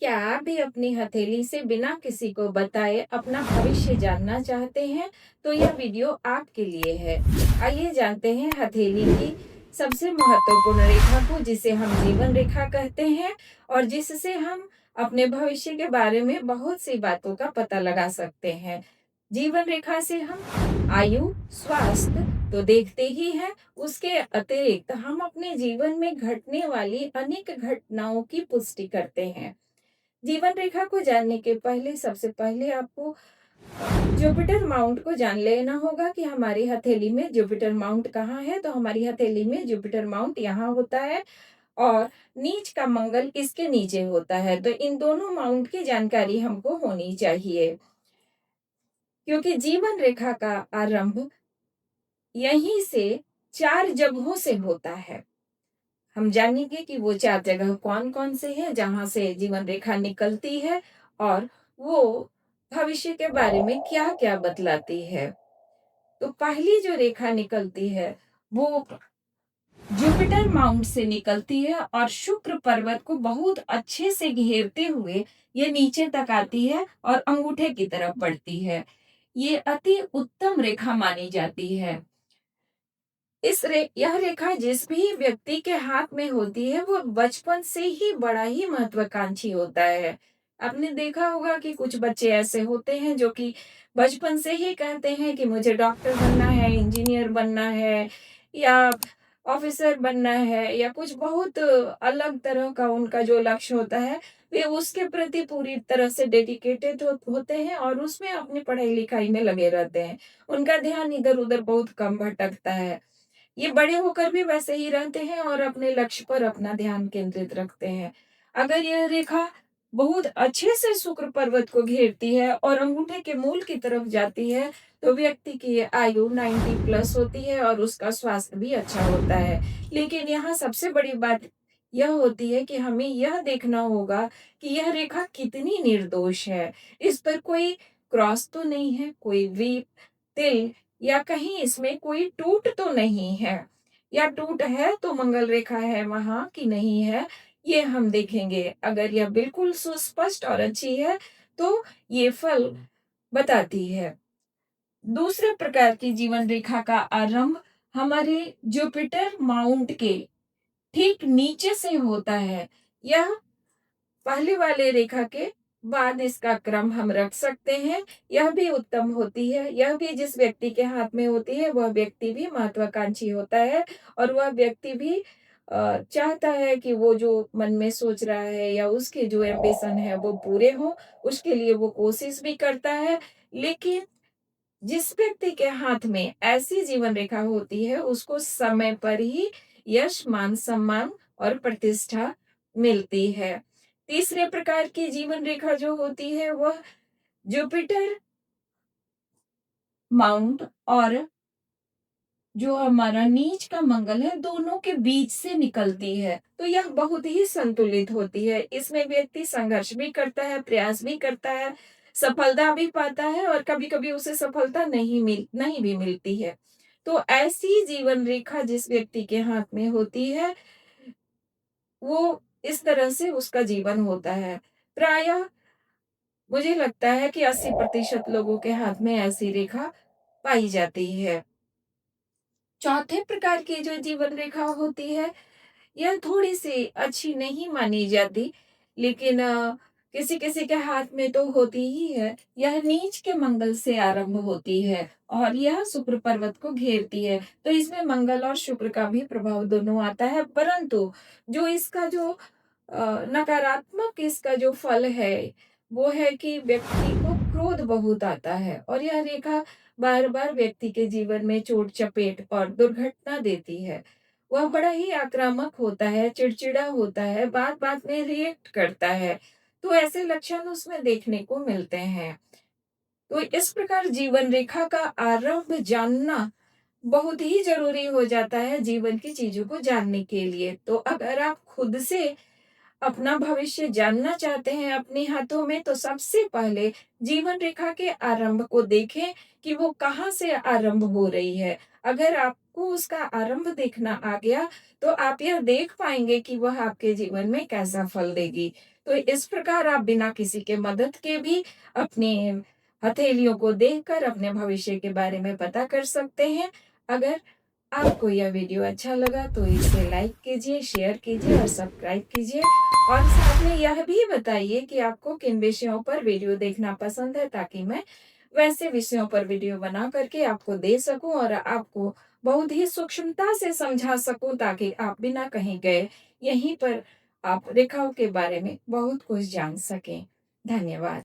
क्या आप भी अपनी हथेली से बिना किसी को बताए अपना भविष्य जानना चाहते हैं? तो यह वीडियो आपके लिए है। आइए जानते हैं हथेली की सबसे महत्वपूर्ण रेखा को, जिसे हम जीवन रेखा कहते हैं और जिससे हम अपने भविष्य के बारे में बहुत सी बातों का पता लगा सकते हैं। जीवन रेखा से हम आयु, स्वास्थ्य तो देखते ही हैं, उसके अतिरिक्त हम अपने जीवन में घटने वाली अनेक घटनाओं की पुष्टि करते हैं। जीवन रेखा को जानने के पहले सबसे पहले आपको जुपिटर माउंट को जान लेना होगा कि हमारी हथेली में जुपिटर माउंट कहाँ है। तो हमारी हथेली में जुपिटर माउंट यहाँ होता है और नीच का मंगल इसके नीचे होता है। तो इन दोनों माउंट की जानकारी हमको होनी चाहिए, क्योंकि जीवन रेखा का आरंभ यहीं से 4 जगहों से होता है। हम जानेंगे कि वो 4 जगह कौन-कौन से हैं, जहाँ से जीवन रेखा निकलती है और वो भविष्य के बारे में क्या-क्या बतलाती है। तो पहली जो रेखा निकलती है, वो जुपिटर माउंट से निकलती है और शुक्र पर्वत को बहुत अच्छे से घेरते हुए ये नीचे तक आती है और अंगूठे की तरफ बढ़ती है। ये अति उत्तम रेखा मानी जाती है। यह रेखा जिस भी व्यक्ति के हाथ में होती है, वो बचपन से ही बड़ा ही महत्वाकांक्षी होता है। आपने देखा होगा कि कुछ बच्चे ऐसे होते हैं जो कि बचपन से ही कहते हैं कि मुझे डॉक्टर बनना है, इंजीनियर बनना है या ऑफिसर बनना है, या कुछ बहुत अलग तरह का उनका जो लक्ष्य होता है, वे उसके प्रति पूरी तरह से डेडिकेटेड होते हैं और उसमें अपनी पढ़ाई-लिखाई में लगे रहते हैं। उनका ध्यान इधर-उधर बहुत कम भटकता है। ये बड़े होकर भी वैसे ही रहते हैं और अपने लक्ष्य पर अपना ध्यान केंद्रित रखते हैं। अगर यह रेखा बहुत अच्छे से शुक्र पर्वत को घेरती है और अंगूठे के मूल की तरफ जाती है, तो व्यक्ति की आयु 90 प्लस होती है और उसका स्वास्थ्य भी अच्छा होता है। लेकिन यहाँ सबसे बड़ी बात यह होती है कि हमें यह देखना होगा कि यह रेखा कितनी निर्दोष है। इस पर कोई क्रॉस तो नहीं है, कोई वी, तिल या कहीं इसमें कोई टूट तो नहीं है, या टूट है तो मंगल रेखा है वहाँ कि नहीं है, ये हम देखेंगे। अगर यह बिल्कुल सुस्पष्ट और अच्छी है, तो ये फल बताती है। दूसरे प्रकार की जीवन रेखा का आरंभ हमारे जुपिटर माउंट के ठीक नीचे से होता है। यह पहले वाले रेखा के बाद इसका क्रम हम रख सकते हैं। यह भी उत्तम होती है। यह भी जिस व्यक्ति के हाथ में होती है, वह व्यक्ति भी महत्वाकांक्षी होता है और वह व्यक्ति भी चाहता है कि वो जो मन में सोच रहा है या उसके जो एम्बिशन है वो पूरे हों, उसके लिए वो कोशिश भी करता है। लेकिन जिस व्यक्ति के हाथ में ऐसी जीवन रेखा होती है, उसको समय पर ही यश, मान-सम्मान और प्रतिष्ठा मिलती है। तीसरे प्रकार की जीवन रेखा जो होती है, वह जुपिटर माउंट और जो हमारा नीच का मंगल है, दोनों के बीच से निकलती है। तो यह बहुत ही संतुलित होती है। इसमें व्यक्ति संघर्ष भी करता है, प्रयास भी करता है, सफलता भी पाता है और कभी-कभी उसे सफलता नहीं भी मिलती है। तो ऐसी जीवन रेखा जिस व्यक्ति के हाथ में होती है, वो इस तरह से उसका जीवन होता है। प्रायः मुझे लगता है कि 80% लोगों के हाथ में ऐसी रेखा पाई जाती है। चौथे प्रकार की जो जीवन रेखा होती है, यह थोड़ी-सी अच्छी नहीं मानी जाती, लेकिन किसी-किसी के हाथ में तो होती ही है। यह नीच के मंगल से आरंभ होती है और यह शुक्र पर्वत को घेरती है। तो इसमें मंगल और शुक्र का भी प्रभाव दोनों आता है, परंतु जो इसका जो नकारात्मक इसका जो फल है, वो है कि व्यक्ति को क्रोध बहुत आता है और यह रेखा बार-बार व्यक्ति के जीवन में चोट-चपेट और दुर्घटना देती है। वह बड़ा ही आक्रामक होता है, चिड़चिड़ा होता है, बात-बात में रिएक्ट करता है। तो ऐसे लक्षण उसमें देखने को मिलते हैं। तो इस प्रकार जीवन रेखा का आरंभ जानना बहुत ही ज़रूरी हो जाता है जीवन की चीज़ों को जानने के लिए। तो अगर आप खुद से अपना भविष्य जानना चाहते हैं अपने हाथों में, तो सबसे पहले जीवन रेखा के आरंभ को देखें कि वो कहाँ से आरंभ हो रही है। अगर आप आपको उसका आरंभ देखना आ गया, तो आप यह देख पाएँगे कि वह आपके जीवन में कैसा फल देगी। तो इस प्रकार आप बिना किसी के मदद के भी अपनी हथेलियों को देखकर अपने भविष्य के बारे में पता कर सकते हैं। अगर आपको यह वीडियो अच्छा लगा तो इसे लाइक कीजिए, शेयर कीजिए और सब्सक्राइब कीजिए और साथ में यह भी बताइए कि आपको किन विषयों पर वीडियो देखना पसंद है, ताकि मैं वैसे विषयों पर वीडियो बना करके आपको दे सकूँ और आपको बहुत ही सूक्ष्मता से समझा सकूँ, ताकि आप बिना कहीं गए यहीं पर आप रेखाओं के बारे में बहुत कुछ जान सकें। धन्यवाद।